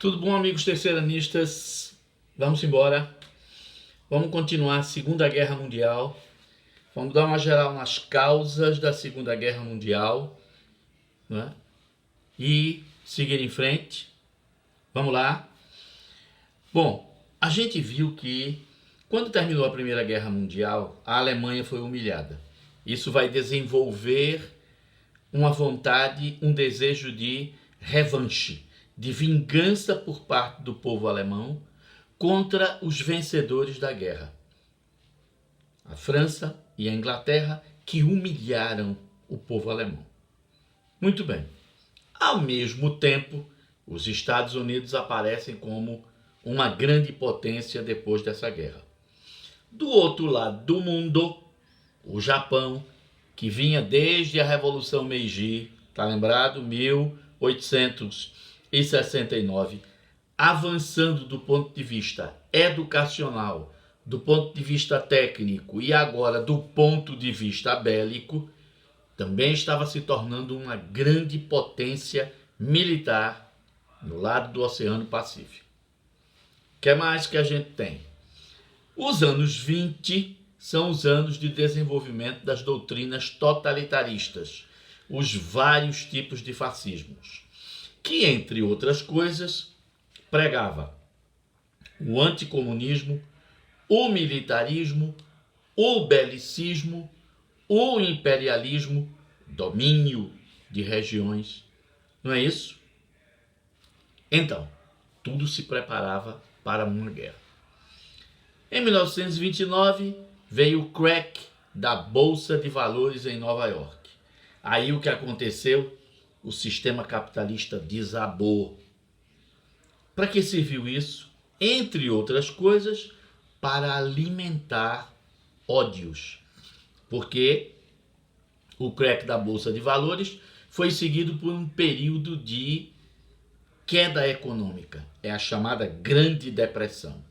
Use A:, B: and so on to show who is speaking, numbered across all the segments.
A: Tudo bom, amigos terceiranistas? Vamos embora. Vamos continuar a Segunda Guerra Mundial. Vamos dar uma geral nas causas da Segunda Guerra Mundial, né? E seguir em frente. Vamos lá. Bom, a gente viu que quando terminou a Primeira Guerra Mundial, a Alemanha foi humilhada. Isso vai desenvolver uma vontade, um desejo de revanche, de vingança por parte do povo alemão contra os vencedores da guerra, a França e a Inglaterra, que humilharam o povo alemão. Muito bem. Ao mesmo tempo, os Estados Unidos aparecem como uma grande potência depois dessa guerra. Do outro lado do mundo, o Japão, que vinha desde a Revolução Meiji, tá lembrado? 1869, avançando do ponto de vista educacional, do ponto de vista técnico e agora do ponto de vista bélico, também estava se tornando uma grande potência militar no lado do Oceano Pacífico. O que mais que a gente tem? Os anos 20 são os anos de desenvolvimento das doutrinas totalitaristas, os vários tipos de fascismos, que, entre outras coisas, pregava o anticomunismo, o militarismo, o belicismo, o imperialismo, domínio de regiões. Não é isso? Então, tudo se preparava para uma guerra. Em 1929, veio o crack da Bolsa de Valores em Nova York. Aí o que aconteceu? O sistema capitalista desabou. Para que serviu isso? Entre outras coisas, para alimentar ódios. Porque o crack da Bolsa de Valores foi seguido por um período de queda econômica. É a chamada Grande Depressão.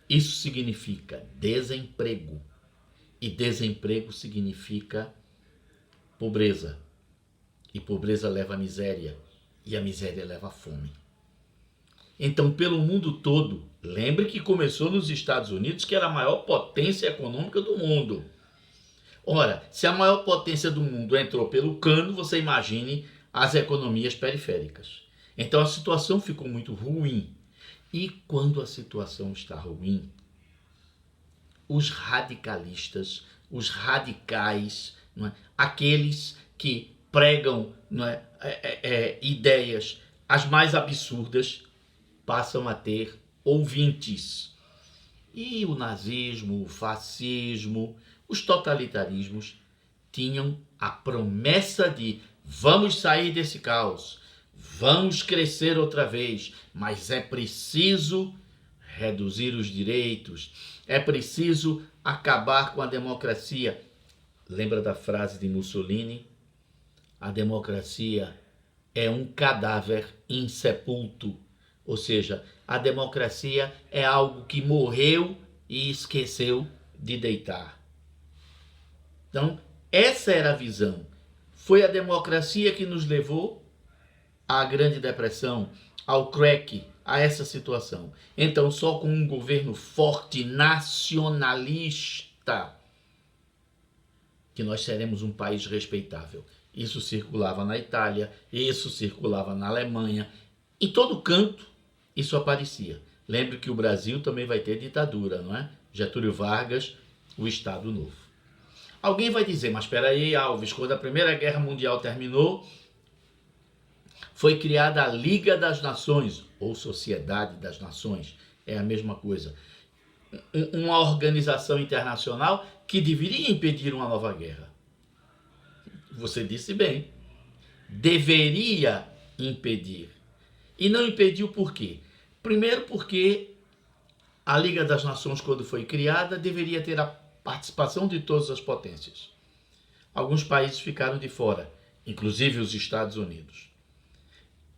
A: Isso significa desemprego. E desemprego significa pobreza. E pobreza leva a miséria. E a miséria leva a fome. Então, pelo mundo todo, lembre que começou nos Estados Unidos, que era a maior potência econômica do mundo. Ora, se a maior potência do mundo entrou pelo cano, você imagine as economias periféricas. Então, a situação ficou muito ruim. E quando a situação está ruim, os radicalistas, os radicais, não é? Aqueles que pregam, não é? Ideias as mais absurdas, passam a ter ouvintes. E o nazismo, o fascismo, os totalitarismos tinham a promessa de vamos sair desse caos, vamos crescer outra vez, mas é preciso reduzir os direitos, é preciso acabar com a democracia. Lembra da frase de Mussolini? A democracia é um cadáver insepulto. Ou seja, a democracia é algo que morreu e esqueceu de deitar. Então, essa era a visão. Foi a democracia que nos levou à Grande Depressão, ao crack, a essa situação. Então, só com um governo forte, nacionalista, que nós seremos um país respeitável. Isso circulava na Itália, isso circulava na Alemanha, em todo canto isso aparecia. Lembre que o Brasil também vai ter ditadura, não é? Getúlio Vargas, o Estado Novo. Alguém vai dizer, mas espera aí, Alves, quando a Primeira Guerra Mundial terminou, foi criada a Liga das Nações, ou Sociedade das Nações, é a mesma coisa. Uma organização internacional que deveria impedir uma nova guerra. Você disse bem, deveria impedir. E não impediu por quê? Primeiro porque a Liga das Nações, quando foi criada, deveria ter a participação de todas as potências. Alguns países ficaram de fora, inclusive os Estados Unidos.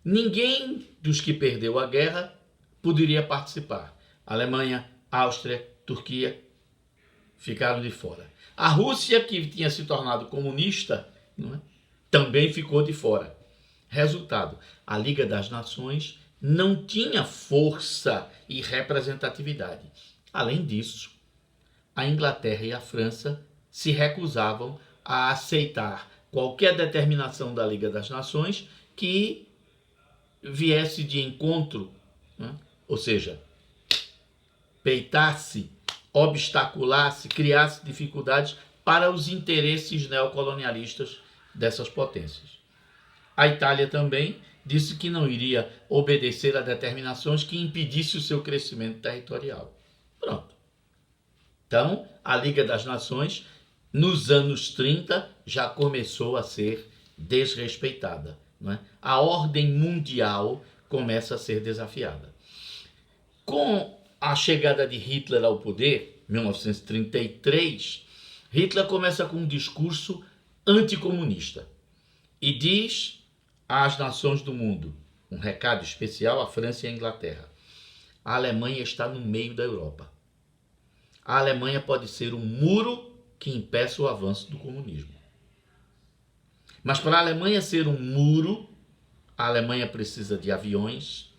A: Ninguém dos que perdeu a guerra poderia participar. Alemanha, Áustria, Turquia ficaram de fora. A Rússia, que tinha se tornado comunista, não é? Também ficou de fora. Resultado, a Liga das Nações não tinha força e representatividade. Além disso, a Inglaterra e a França se recusavam a aceitar qualquer determinação da Liga das Nações que viesse de encontro, né? Ou seja, peitasse, obstaculasse, criasse dificuldades para os interesses neocolonialistas dessas potências. A Itália também disse que não iria obedecer a determinações que impedissem o seu crescimento territorial. Pronto. Então, a Liga das Nações, nos anos 30, já começou a ser desrespeitada. Não é? A ordem mundial começa a ser desafiada. Com a chegada de Hitler ao poder, 1933, Hitler começa com um discurso anticomunista e diz às nações do mundo, um recado especial à França e à Inglaterra: a Alemanha está no meio da Europa. A Alemanha pode ser um muro que impeça o avanço do comunismo. Mas para a Alemanha ser um muro, a Alemanha precisa de aviões,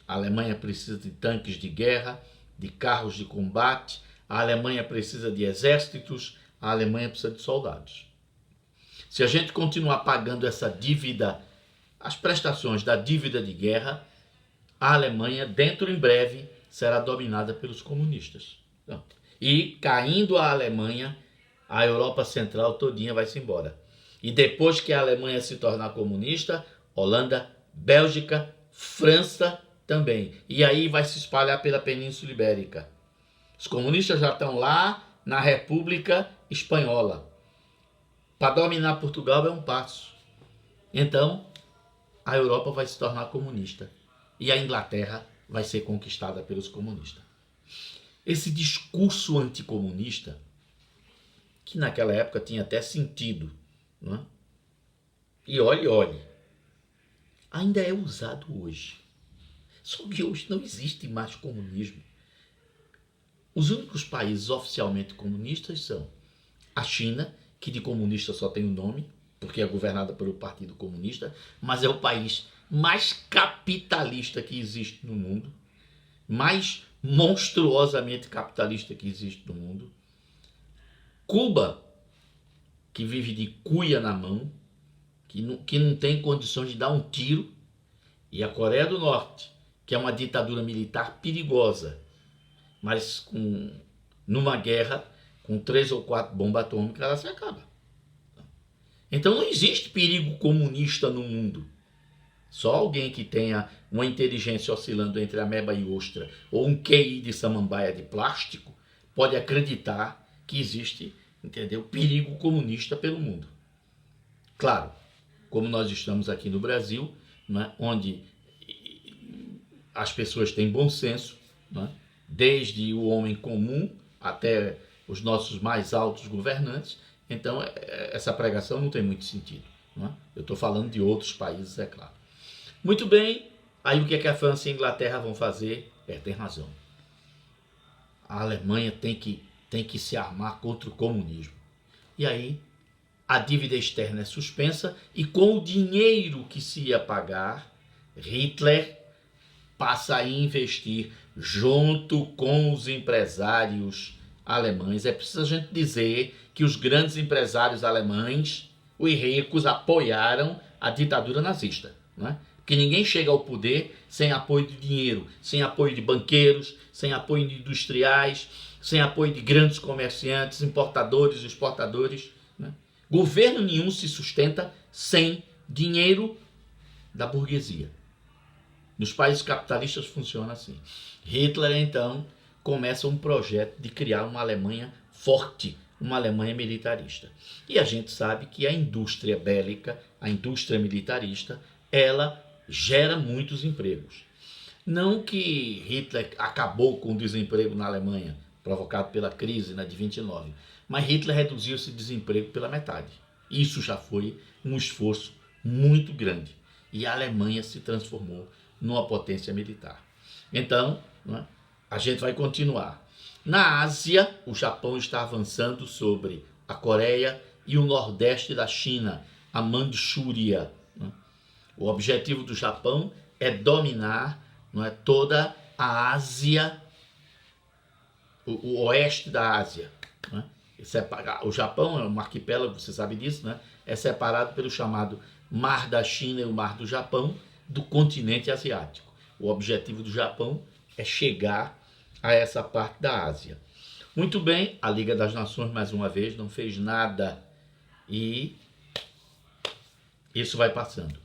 A: a Alemanha precisa de tanques de guerra, de carros de combate, a Alemanha precisa de exércitos, a Alemanha precisa de soldados. Se a gente continuar pagando essa dívida, as prestações da dívida de guerra, a Alemanha, dentro em breve, será dominada pelos comunistas. E, caindo a Alemanha, a Europa Central todinha vai-se embora. E depois que a Alemanha se tornar comunista, Holanda, Bélgica, França também. E aí vai se espalhar pela Península Ibérica. Os comunistas já estão lá na República Espanhola. Para dominar Portugal é um passo. Então, a Europa vai se tornar comunista. E a Inglaterra vai ser conquistada pelos comunistas. Esse discurso anticomunista, que naquela época tinha até sentido, não é? E olhe, ainda é usado hoje. Só que hoje não existe mais comunismo. Os únicos países oficialmente comunistas são a China, que de comunista só tem o nome, porque é governada pelo Partido Comunista, mas é o país mais capitalista que existe no mundo, mais monstruosamente capitalista que existe no mundo. Cuba, que vive de cuia na mão, que não tem condições de dar um tiro, e a Coreia do Norte, que é uma ditadura militar perigosa, mas numa guerra, com 3 ou 4 bombas atômicas, ela se acaba. Então não existe perigo comunista no mundo. Só alguém que tenha uma inteligência oscilando entre ameba e ostra, ou um QI de samambaia de plástico, pode acreditar que existe, entendeu, perigo comunista pelo mundo. Claro, como nós estamos aqui no Brasil, né, onde as pessoas têm bom senso, né, desde o homem comum até os nossos mais altos governantes, então essa pregação não tem muito sentido. Não é? Eu estou falando de outros países, é claro. Muito bem, aí o que é que a França e a Inglaterra vão fazer? Tem razão. A Alemanha tem que se armar contra o comunismo. E aí a dívida externa é suspensa e com o dinheiro que se ia pagar, Hitler passa a investir junto com os empresários alemães. É preciso a gente dizer que os grandes empresários alemães, os ricos, apoiaram a ditadura nazista, não é? Porque ninguém chega ao poder sem apoio de dinheiro, sem apoio de banqueiros, sem apoio de industriais, sem apoio de grandes comerciantes, importadores, exportadores. Né? Governo nenhum se sustenta sem dinheiro da burguesia. Nos países capitalistas funciona assim. Hitler, então, começa um projeto de criar uma Alemanha forte, uma Alemanha militarista. E a gente sabe que a indústria bélica, a indústria militarista, ela gera muitos empregos. Não que Hitler acabou com o desemprego na Alemanha, provocado pela crise de 29, mas Hitler reduziu esse desemprego pela metade. Isso já foi um esforço muito grande. E a Alemanha se transformou numa potência militar. Então, né, a gente vai continuar. Na Ásia, o Japão está avançando sobre a Coreia e o nordeste da China, a Manchúria. O objetivo do Japão é dominar não é? Toda a Ásia, o oeste da Ásia. Né? O Japão é um arquipélago, você sabe disso, né? É separado pelo chamado Mar da China e o Mar do Japão do continente asiático. O objetivo do Japão é chegar a essa parte da Ásia. Muito bem, a Liga das Nações, mais uma vez, não fez nada e isso vai passando.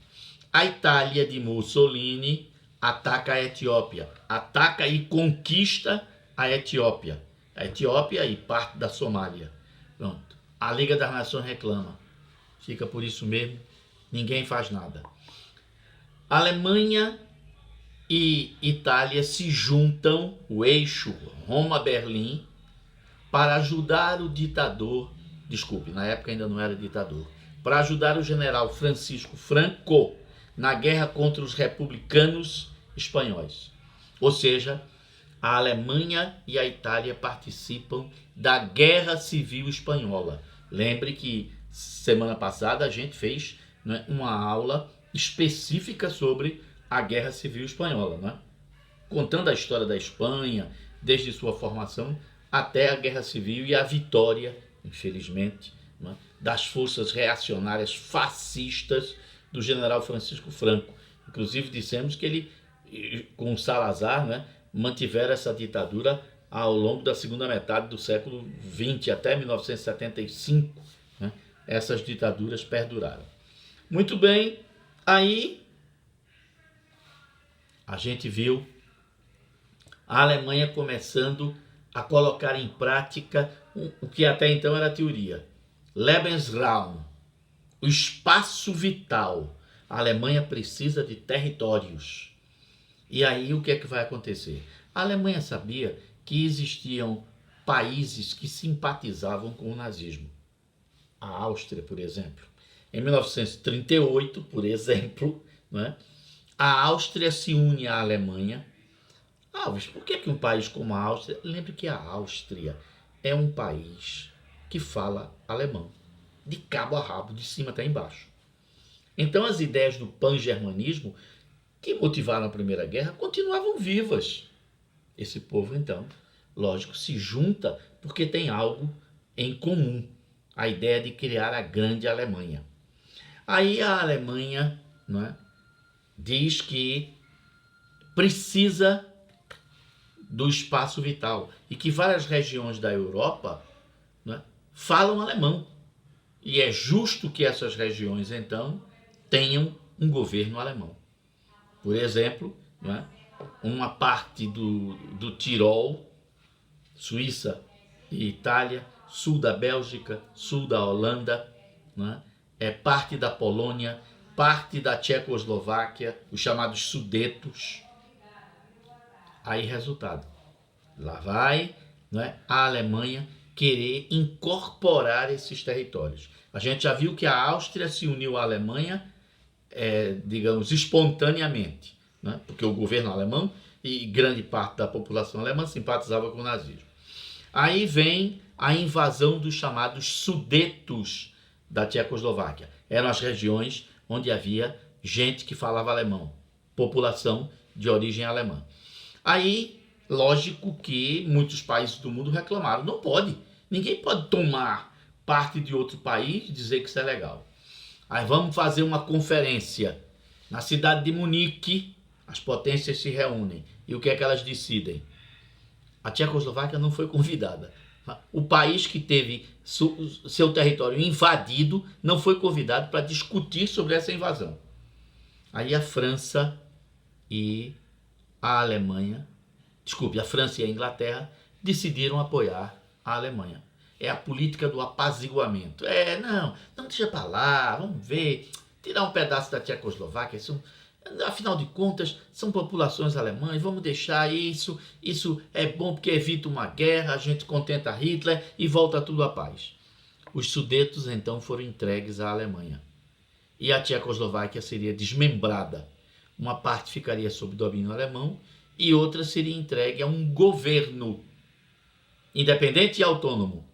A: A Itália de Mussolini ataca a Etiópia, ataca e conquista a Etiópia. A Etiópia e parte da Somália. Pronto. A Liga das Nações reclama. Fica por isso mesmo, ninguém faz nada. Alemanha e Itália se juntam, o eixo Roma-Berlim, para ajudar o ditador, desculpe, na época ainda não era ditador, para ajudar o general Francisco Franco na guerra contra os republicanos espanhóis. Ou seja, a Alemanha e a Itália participam da Guerra Civil Espanhola. Lembre que semana passada a gente fez, né, uma aula específica sobre a Guerra Civil Espanhola, né? Contando a história da Espanha, desde sua formação até a Guerra Civil e a vitória, infelizmente, né, das forças reacionárias fascistas do general Francisco Franco. Inclusive dissemos que ele, com Salazar, né, mantiveram essa ditadura ao longo da segunda metade do século XX, até 1975, né, essas ditaduras perduraram. Muito bem, aí a gente viu a Alemanha começando a colocar em prática o que até então era teoria. Lebensraum, o espaço vital. A Alemanha precisa de territórios. E aí o que é que vai acontecer? A Alemanha sabia que existiam países que simpatizavam com o nazismo. A Áustria, por exemplo. Em 1938, por exemplo, né, a Áustria se une à Alemanha. Alves, por que um país como a Áustria... Lembre que a Áustria é um país que fala alemão, de cabo a rabo, de cima até embaixo. Então as ideias do pan-germanismo, que motivaram a Primeira Guerra, continuavam vivas. Esse povo, então, lógico, se junta porque tem algo em comum, a ideia de criar a grande Alemanha. Aí a Alemanha, né, diz que precisa do espaço vital e que várias regiões da Europa, né, falam alemão. E é justo que essas regiões, então, tenham um governo alemão. Por exemplo, né, uma parte do Tirol, Suíça e Itália, sul da Bélgica, sul da Holanda, né, é parte da Polônia, parte da Tchecoslováquia, os chamados Sudetos. Aí, resultado, lá vai, né, a Alemanha querer incorporar esses territórios. A gente já viu que a Áustria se uniu à Alemanha, digamos, espontaneamente, né, porque o governo alemão e grande parte da população alemã simpatizava com o nazismo. Aí vem a invasão dos chamados Sudetos da Tchecoslováquia. Eram as regiões onde havia gente que falava alemão, população de origem alemã. Aí, lógico que muitos países do mundo reclamaram. Não pode. Ninguém pode tomar parte de outro país e dizer que isso é legal. Aí vamos fazer uma conferência. Na cidade de Munique, as potências se reúnem. E o que é que elas decidem? A Tchecoslováquia não foi convidada. O país que teve seu território invadido não foi convidado para discutir sobre essa invasão. Aí a França e a Alemanha, a França e a Inglaterra decidiram apoiar a Alemanha. É a política do apaziguamento. Não deixa para lá, vamos ver, tirar um pedaço da Tchecoslováquia, afinal de contas, são populações alemãs, vamos deixar isso é bom porque evita uma guerra, a gente contenta Hitler e volta tudo à paz. Os Sudetos, então, foram entregues à Alemanha. E a Tchecoslováquia seria desmembrada. Uma parte ficaria sob domínio alemão e outra seria entregue a um governo independente e autônomo,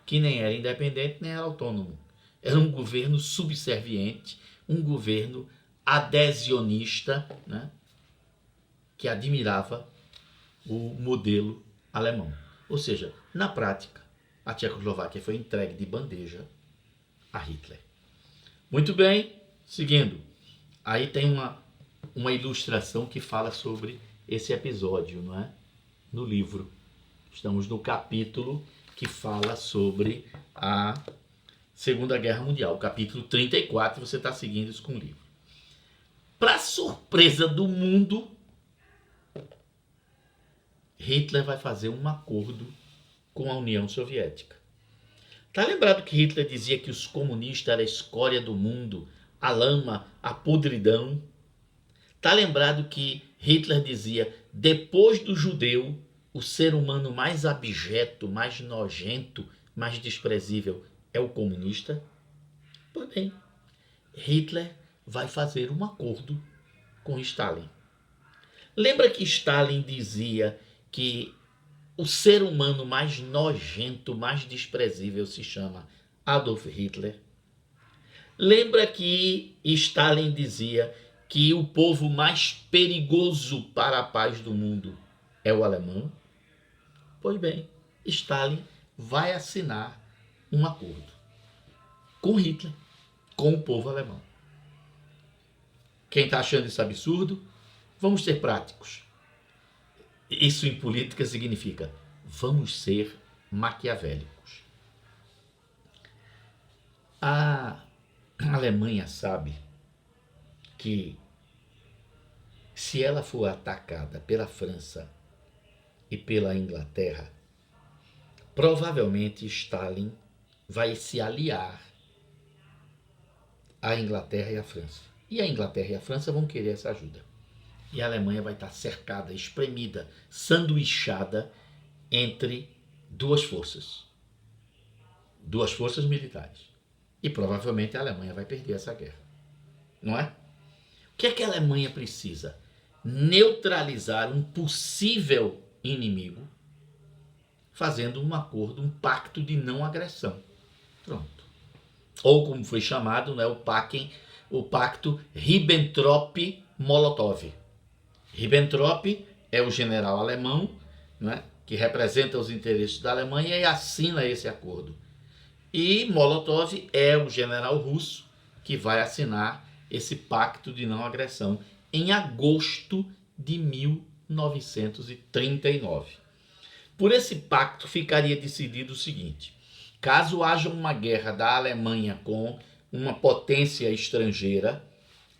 A: que nem era independente nem era autônomo. Era um governo subserviente, um governo adhesionista, né, que admirava o modelo alemão. Ou seja, na prática, a Tchecoslováquia foi entregue de bandeja a Hitler. Muito bem, seguindo. Aí tem uma ilustração que fala sobre esse episódio, não é? No livro. Estamos no capítulo que fala sobre a Segunda Guerra Mundial, capítulo 34, você está seguindo isso com o livro. Para surpresa do mundo, Hitler vai fazer um acordo com a União Soviética. Está lembrado que Hitler dizia que os comunistas eram a escória do mundo, a lama, a podridão? Está lembrado que Hitler dizia, depois do judeu, o ser humano mais abjeto, mais nojento, mais desprezível é o comunista? Pois bem, Hitler vai fazer um acordo com Stalin. Lembra que Stalin dizia que o ser humano mais nojento, mais desprezível se chama Adolf Hitler? Lembra que Stalin dizia que o povo mais perigoso para a paz do mundo é o alemão? Pois bem, Stalin vai assinar um acordo com Hitler, com o povo alemão. Quem está achando isso absurdo? Vamos ser práticos. Isso em política significa vamos ser maquiavélicos. A Alemanha sabe que se ela for atacada pela França e pela Inglaterra, provavelmente Stalin vai se aliar à Inglaterra e à França. E a Inglaterra e a França vão querer essa ajuda. E a Alemanha vai estar cercada, espremida, sanduichada entre duas forças militares. E provavelmente a Alemanha vai perder essa guerra. Não é? O que é que a Alemanha precisa? Neutralizar um possível inimigo fazendo um acordo, um pacto de não agressão. Pronto. Ou como foi chamado, né, o pacto Ribbentrop-Molotov. Ribbentrop é o general alemão, né, que representa os interesses da Alemanha e assina esse acordo. E Molotov é o general russo que vai assinar esse pacto de não agressão em agosto de 1939. Por esse pacto ficaria decidido o seguinte: caso haja uma guerra da Alemanha com uma potência estrangeira,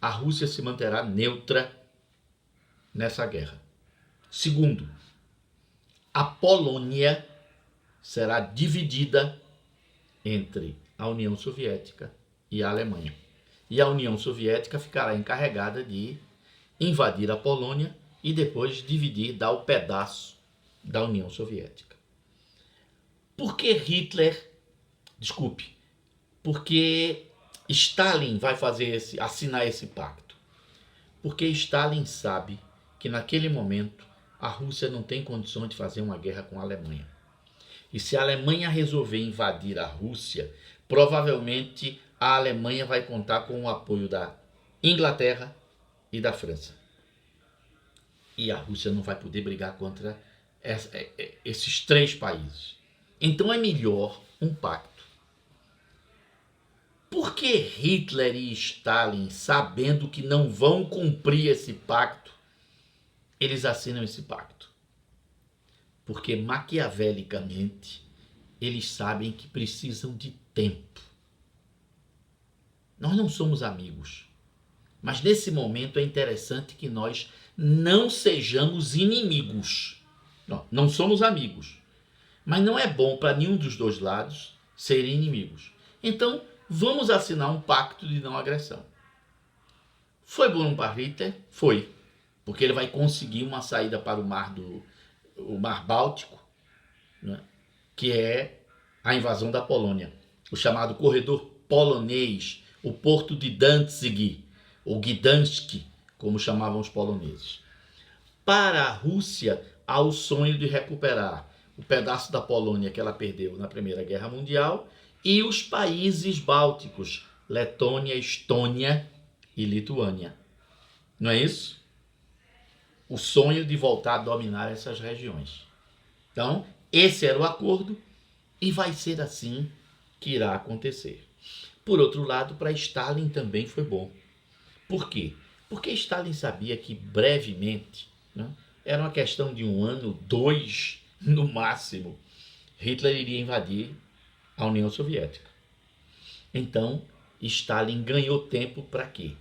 A: a Rússia se manterá neutra nessa guerra. Segundo, a Polônia será dividida entre a União Soviética e a Alemanha. E a União Soviética ficará encarregada de invadir a Polônia e depois dividir, dar o pedaço da União Soviética. Por que Porque Stalin vai assinar esse pacto? Porque Stalin sabe que naquele momento a Rússia não tem condições de fazer uma guerra com a Alemanha. E se a Alemanha resolver invadir a Rússia, provavelmente a Alemanha vai contar com o apoio da Inglaterra e da França. E a Rússia não vai poder brigar contra esses três países. Então é melhor um pacto. Por que Hitler e Stalin, sabendo que não vão cumprir esse pacto, eles assinam esse pacto? Porque maquiavelicamente eles sabem que precisam de tempo. Nós não somos amigos, mas nesse momento é interessante que nós não sejamos inimigos. Não somos amigos, mas não é bom para nenhum dos dois lados serem inimigos. Então, vamos assinar um pacto de não agressão. Foi bom para Hitler? Foi, porque ele vai conseguir uma saída para o Mar Báltico, né, que é a invasão da Polônia, o chamado corredor polonês, o porto de Danzig, ou Gdansk, como chamavam os poloneses. Para a Rússia, há o sonho de recuperar o pedaço da Polônia que ela perdeu na Primeira Guerra Mundial e os países bálticos, Letônia, Estônia e Lituânia. Não é isso? o sonho de voltar a dominar essas regiões. Então, esse era o acordo e vai ser assim que irá acontecer. Por outro lado, para Stalin também foi bom. Por quê? Porque Stalin sabia que brevemente, né, era uma questão de 1 ano, 2 no máximo, Hitler iria invadir a União Soviética. Então, Stalin ganhou tempo para quê?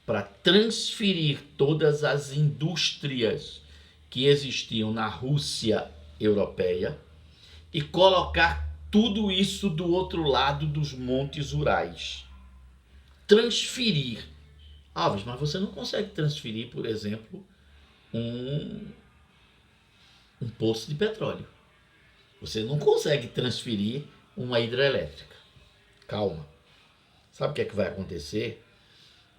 A: Para transferir todas as indústrias que existiam na Rússia europeia e colocar tudo isso do outro lado dos Montes Urais. Transferir. Alves, mas você não consegue transferir, por exemplo, um poço de petróleo. Você não consegue transferir uma hidrelétrica. Calma. Sabe o que é que vai acontecer?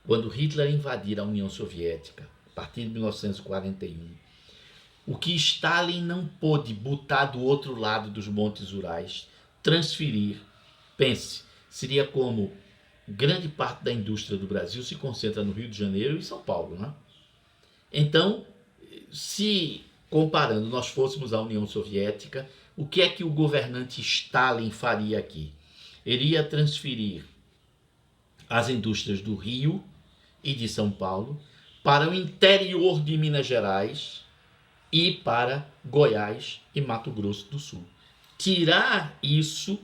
A: Quando Hitler invadir a União Soviética, a partir de 1941, o que Stalin não pôde botar do outro lado dos Montes Urais, transferir, pense, seria como grande parte da indústria do Brasil se concentra no Rio de Janeiro e São Paulo, né? Então, se comparando nós fôssemos à União Soviética, o que é que o governante Stalin faria aqui? Ele ia transferir as indústrias do Rio e de São Paulo para o interior de Minas Gerais e para Goiás e Mato Grosso do Sul. Tirar isso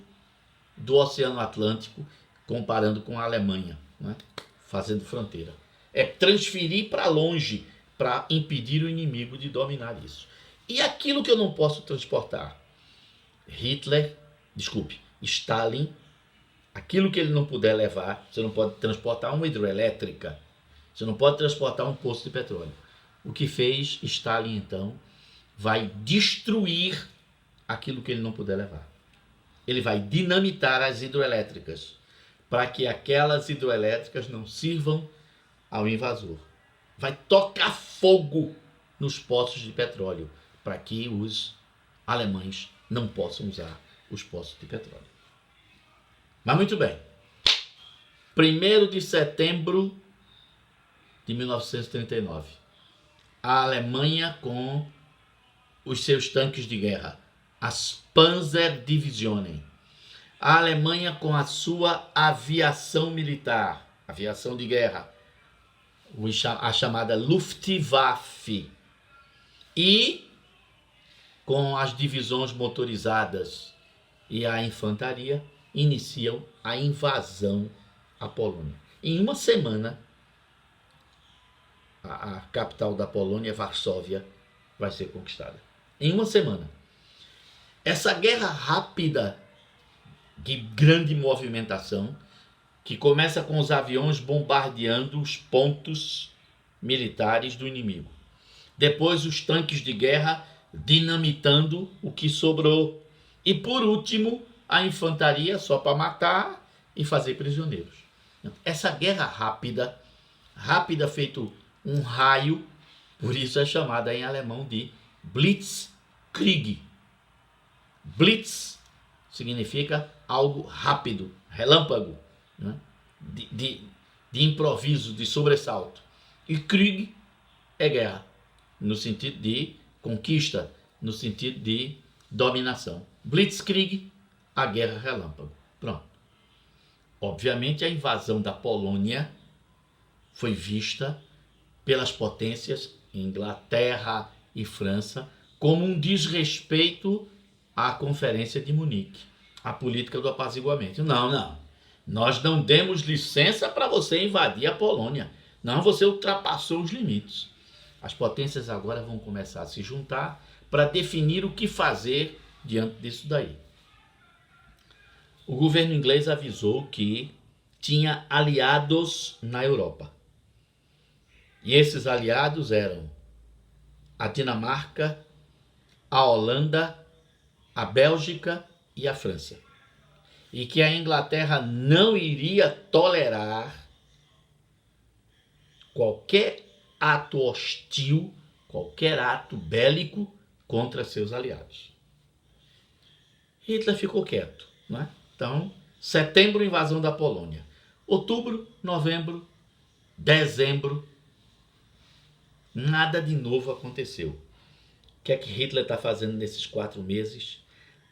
A: do Oceano Atlântico, comparando com a Alemanha, né? Fazendo fronteira. É transferir para longe, para impedir o inimigo de dominar isso. E aquilo que eu não posso transportar? Stalin, aquilo que ele não puder levar, você não pode transportar uma hidrelétrica, você não pode transportar um poço de petróleo. O que fez Stalin, então, vai destruir aquilo que ele não puder levar. Ele vai dinamitar as hidrelétricas, para que aquelas hidrelétricas não sirvam ao invasor. Vai tocar fogo nos poços de petróleo, para que os alemães não possam usar os poços de petróleo. Mas muito bem. 1º de setembro de 1939. A Alemanha com os seus tanques de guerra, as Panzerdivisionen. A Alemanha com a sua aviação militar, aviação de guerra, a chamada Luftwaffe. E com as divisões motorizadas e a infantaria, iniciam a invasão à Polônia. Em uma semana, a capital da Polônia, Varsóvia, vai ser conquistada. Em uma semana. Essa guerra rápida, de grande movimentação, que começa com os aviões bombardeando os pontos militares do inimigo. Depois os tanques de guerra dinamitando o que sobrou. E por último, a infantaria só para matar e fazer prisioneiros. Essa guerra rápida feito um raio, por isso é chamada em alemão de Blitzkrieg. Blitz significa algo rápido, relâmpago, né? de improviso, de sobressalto. E Krieg é guerra, no sentido de conquista, no sentido de dominação. Blitzkrieg, a guerra relâmpago. Pronto. Obviamente a invasão da Polônia foi vista pelas potências Inglaterra e França como um desrespeito à Conferência de Munique, à política do apaziguamento. Não. Nós não demos licença para você invadir a Polônia. Não, você ultrapassou os limites. As potências agora vão começar a se juntar para definir o que fazer diante disso daí. O governo inglês avisou que tinha aliados na Europa. E esses aliados eram a Dinamarca, a Holanda, a Bélgica e a França. E que a Inglaterra não iria tolerar qualquer ato hostil, qualquer ato bélico contra seus aliados. Hitler ficou quieto, né? Então, setembro, invasão da Polônia. Outubro, novembro, dezembro, Nada de novo aconteceu. O que é que Hitler está fazendo nesses 4 meses?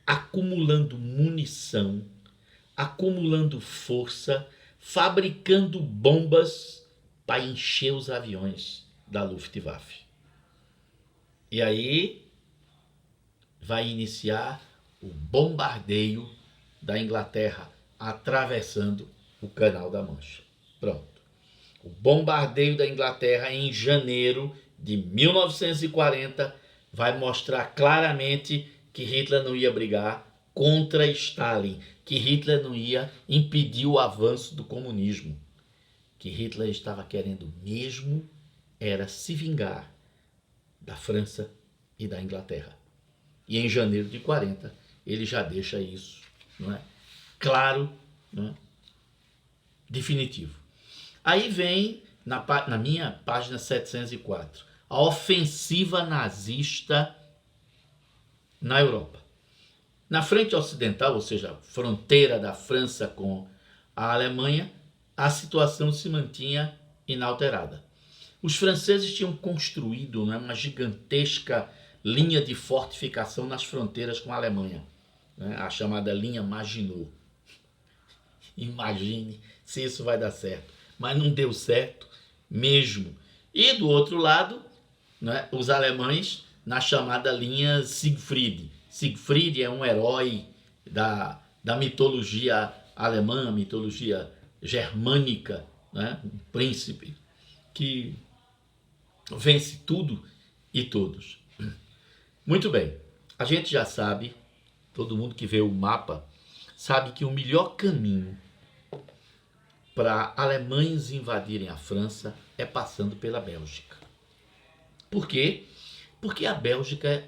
A: Acumulando munição, acumulando força, fabricando bombas para encher os aviões da Luftwaffe. E aí vai iniciar o bombardeio da Inglaterra atravessando o Canal da Mancha. Pronto. O bombardeio da Inglaterra em janeiro de 1940 vai mostrar claramente que Hitler não ia brigar contra Stalin, que Hitler não ia impedir o avanço do comunismo, que Hitler estava querendo mesmo era se vingar da França e da Inglaterra. E em janeiro de 40 ele já deixa isso, não é? Claro, não é? Definitivo. Aí vem, na minha página 704, a ofensiva nazista na Europa. Na frente ocidental, ou seja, fronteira da França com a Alemanha, a situação se mantinha inalterada. Os franceses tinham construído, né, uma gigantesca linha de fortificação nas fronteiras com a Alemanha, né, a chamada linha Maginot. Imagine se isso vai dar certo. Mas não deu certo mesmo. E do outro lado, né, os alemães na chamada linha Siegfried. Siegfried é um herói da mitologia alemã, mitologia germânica, né, um príncipe que vence tudo e todos. Muito bem, a gente já sabe, todo mundo que vê o mapa, sabe que o melhor caminho para alemães invadirem a França é passando pela Bélgica. Por quê? Porque a Bélgica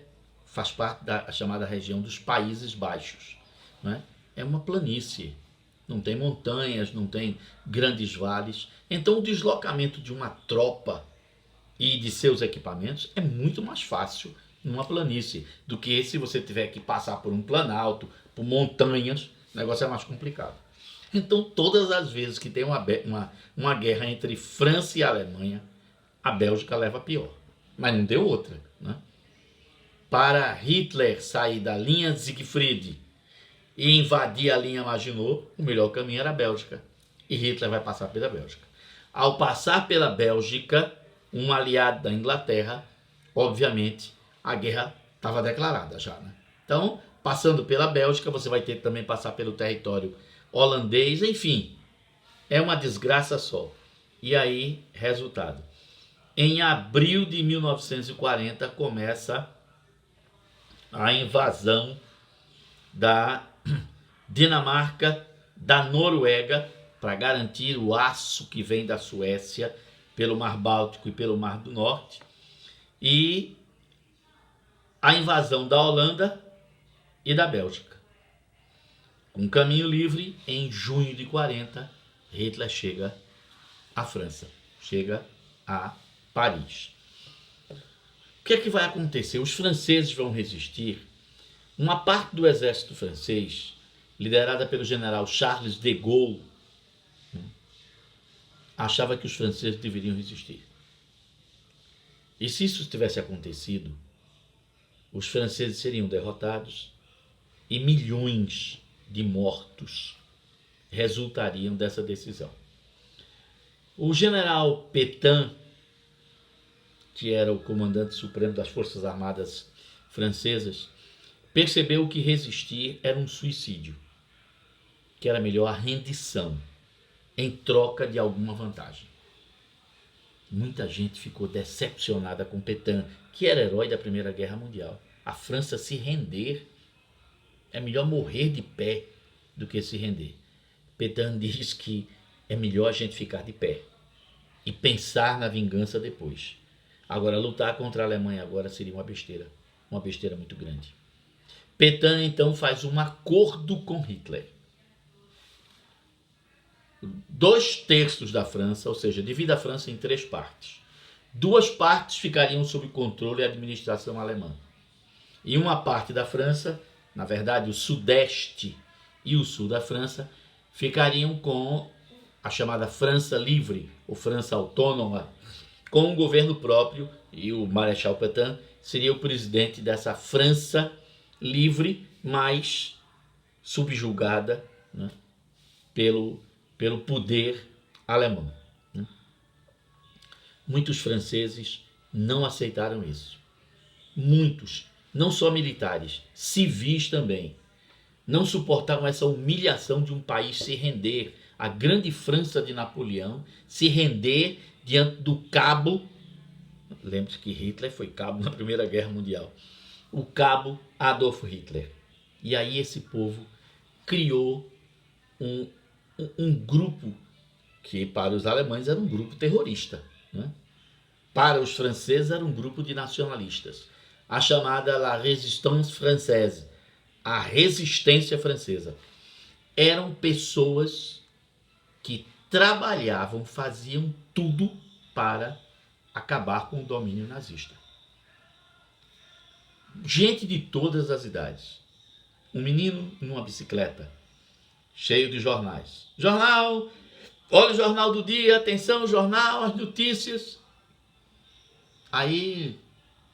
A: faz parte da chamada região dos Países Baixos, né? É uma planície, não tem montanhas, não tem grandes vales. Então o deslocamento de uma tropa e de seus equipamentos é muito mais fácil numa planície do que se você tiver que passar por um planalto, por montanhas, o negócio é mais complicado. Então todas as vezes que tem uma guerra entre França e Alemanha, a Bélgica leva pior. Mas não deu outra, né? Para Hitler sair da linha Siegfried e invadir a linha Maginot, o melhor caminho era a Bélgica. E Hitler vai passar pela Bélgica. Ao passar pela Bélgica, um aliado da Inglaterra, obviamente, a guerra estava declarada já, né? Então, passando pela Bélgica, você vai ter que também passar pelo território holandês, enfim, é uma desgraça só. E aí, resultado. Em abril de 1940 começa a invasão da Dinamarca, da Noruega, para garantir o aço que vem da Suécia pelo Mar Báltico e pelo Mar do Norte, e a invasão da Holanda e da Bélgica. Com caminho livre, em junho de 40, Hitler chega à França, chega a Paris. O que é que vai acontecer? Os franceses vão resistir. Uma parte do exército francês, liderada pelo general Charles de Gaulle, achava que os franceses deveriam resistir. E se isso tivesse acontecido, os franceses seriam derrotados e milhões de mortos resultariam dessa decisão. O general Pétain, que era o comandante supremo das Forças Armadas francesas, percebeu que resistir era um suicídio, que era melhor a rendição em troca de alguma vantagem. Muita gente ficou decepcionada com Pétain, que era herói da Primeira Guerra Mundial. A França se render, é melhor morrer de pé do que se render. Pétain diz que é melhor a gente ficar de pé e pensar na vingança depois. Agora, lutar contra a Alemanha agora seria uma besteira muito grande. Pétain, então, faz um acordo com Hitler. 2/3 da França, ou seja, divide a França em 3 partes. 2 partes ficariam sob controle e administração alemã. E uma parte da França, na verdade o sudeste e o sul da França, ficariam com a chamada França Livre, ou França Autônoma, com um governo próprio, e o Marechal Pétain seria o presidente dessa França livre, mas subjugada, né, pelo poder alemão. Né? Muitos franceses não aceitaram isso. Muitos, não só militares, civis também, não suportavam essa humilhação de um país se render, a grande França de Napoleão, se render diante do cabo. Lembre-se que Hitler foi cabo na Primeira Guerra Mundial. O cabo Adolf Hitler. E aí esse povo criou um grupo que para os alemães era um grupo terrorista. Né? Para os franceses era um grupo de nacionalistas. A chamada La Résistance Française, a resistência francesa. Eram pessoas que trabalhavam, faziam tudo para acabar com o domínio nazista. Gente de todas as idades. Um menino numa bicicleta, cheio de jornais. Jornal, olha o jornal do dia, atenção, jornal, as notícias. Aí,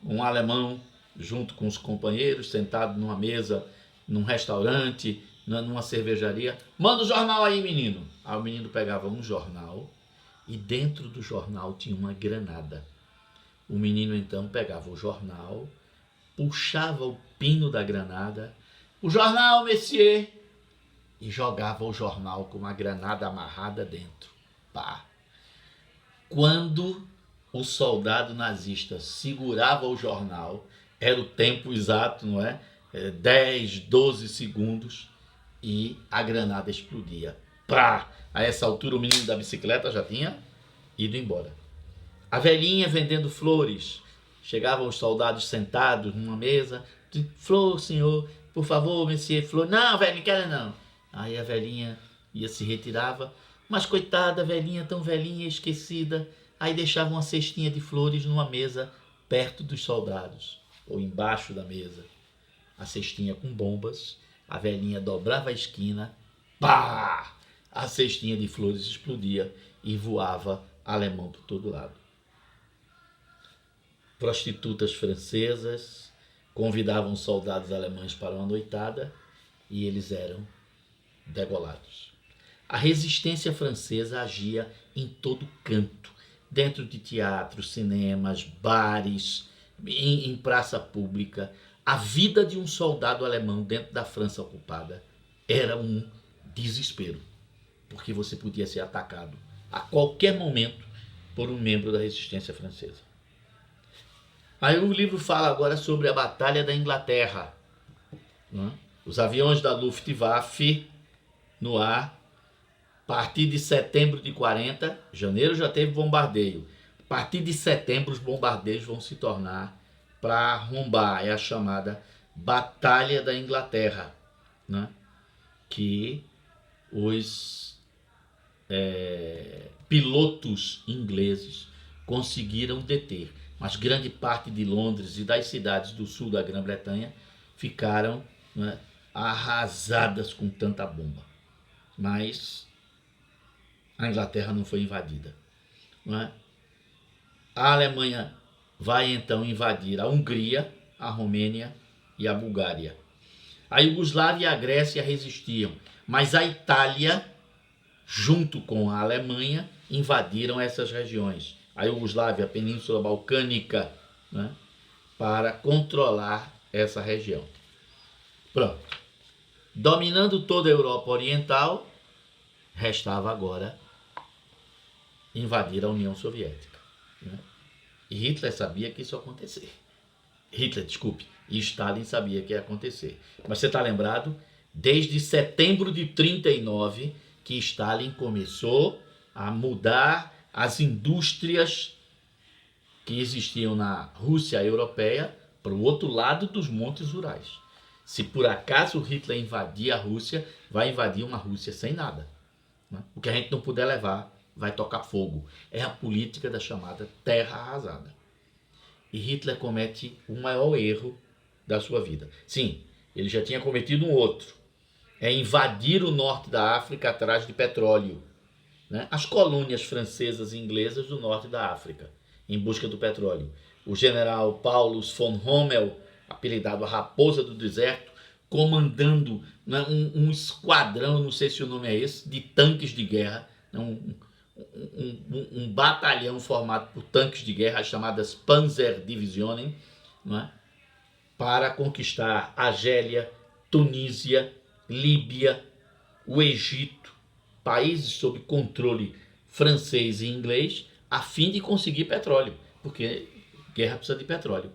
A: um alemão, junto com os companheiros, sentado numa mesa, num restaurante, numa cervejaria. Manda o jornal aí, menino. Aí o menino pegava um jornal e dentro do jornal tinha uma granada. O menino então pegava o jornal, puxava o pino da granada, o jornal, monsieur, e jogava o jornal com uma granada amarrada dentro. Pá! Quando o soldado nazista segurava o jornal, era o tempo exato, não é? 10, 12 segundos e a granada explodia. Pá! A essa altura o menino da bicicleta já tinha ido embora. A velhinha vendendo flores. Chegavam os soldados sentados numa mesa. Flor, senhor, por favor, monsieur, flor. Não, velho, não quero não. Aí a velhinha se retirava. Mas coitada, a velhinha, tão velhinha, esquecida. Aí deixava uma cestinha de flores numa mesa perto dos soldados. Ou embaixo da mesa. A cestinha com bombas. A velhinha dobrava a esquina. Pá! A cestinha de flores explodia e voava alemão por todo lado. Prostitutas francesas convidavam soldados alemães para uma noitada e eles eram degolados. A resistência francesa agia em todo canto, dentro de teatros, cinemas, bares, em praça pública. A vida de um soldado alemão dentro da França ocupada era um desespero, porque você podia ser atacado a qualquer momento por um membro da resistência francesa. Aí o livro fala agora sobre a Batalha da Inglaterra. Né? Os aviões da Luftwaffe no ar. A partir de setembro de 40, janeiro já teve bombardeio. A partir de setembro os bombardeios vão se tornar para arrombar. É a chamada Batalha da Inglaterra. Né? Que os pilotos ingleses conseguiram deter. Mas grande parte de Londres e das cidades do sul da Grã-Bretanha ficaram, né, arrasadas com tanta bomba. Mas a Inglaterra não foi invadida. Não é? A Alemanha vai então invadir a Hungria, a Romênia e a Bulgária. A Iugoslávia e a Grécia resistiam, mas a Itália, junto com a Alemanha, invadiram essas regiões. A Iugoslávia, a Península Balcânica, né, para controlar essa região. Pronto. Dominando toda a Europa Oriental, restava agora invadir a União Soviética. Né? E Hitler sabia que isso ia acontecer. E Stalin sabia que ia acontecer. Mas você está lembrado? Desde setembro de 39 que Stalin começou a mudar as indústrias que existiam na Rússia europeia para o outro lado dos montes Urais. Se por acaso Hitler invadir a Rússia, vai invadir uma Rússia sem nada. Né? O que a gente não puder levar, vai tocar fogo. É a política da chamada terra arrasada. E Hitler comete o maior erro da sua vida. Sim, ele já tinha cometido um outro. É invadir o norte da África atrás de petróleo. Né? As colônias francesas e inglesas do norte da África. em busca do petróleo. O general Paulus von Rommel, apelidado a Raposa do Deserto, comandando, né, um esquadrão, não sei se o nome é esse, de tanques de guerra, né, um batalhão formado por tanques de guerra, as chamadas Panzerdivisionen, né, para conquistar Argélia, Tunísia, Líbia, o Egito, países sob controle francês e inglês, a fim de conseguir petróleo, porque guerra precisa de petróleo.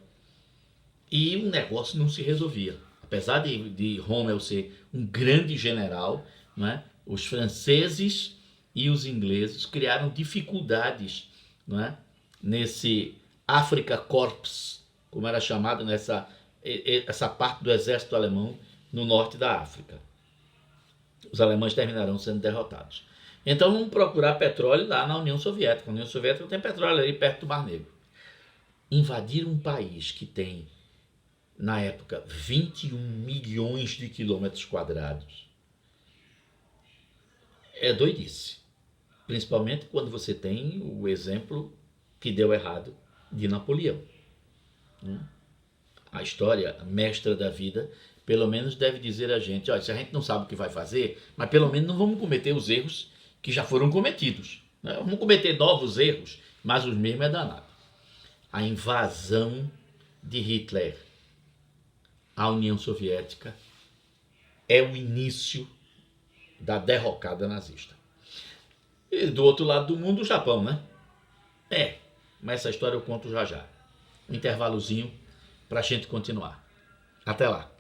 A: E o negócio não se resolvia. Apesar de Rommel ser um grande general, né, os franceses e os ingleses criaram dificuldades, né, nesse Afrika Korps, como era chamado essa parte do exército alemão no norte da África. Os alemães terminarão sendo derrotados. Então vamos procurar petróleo lá na União Soviética. A União Soviética tem petróleo ali perto do Mar Negro. Invadir um país que tem, na época, 21 milhões de quilômetros quadrados é doidice. Principalmente quando você tem o exemplo que deu errado de Napoleão. A história mestra da vida, pelo menos deve dizer a gente, olha, se a gente não sabe o que vai fazer, mas pelo menos não vamos cometer os erros que já foram cometidos. Né? Vamos cometer novos erros, mas os mesmos é danado. A invasão de Hitler à União Soviética é o início da derrocada nazista. E do outro lado do mundo, o Japão, né? Mas essa história eu conto já já. Um intervalozinho para a gente continuar. Até lá.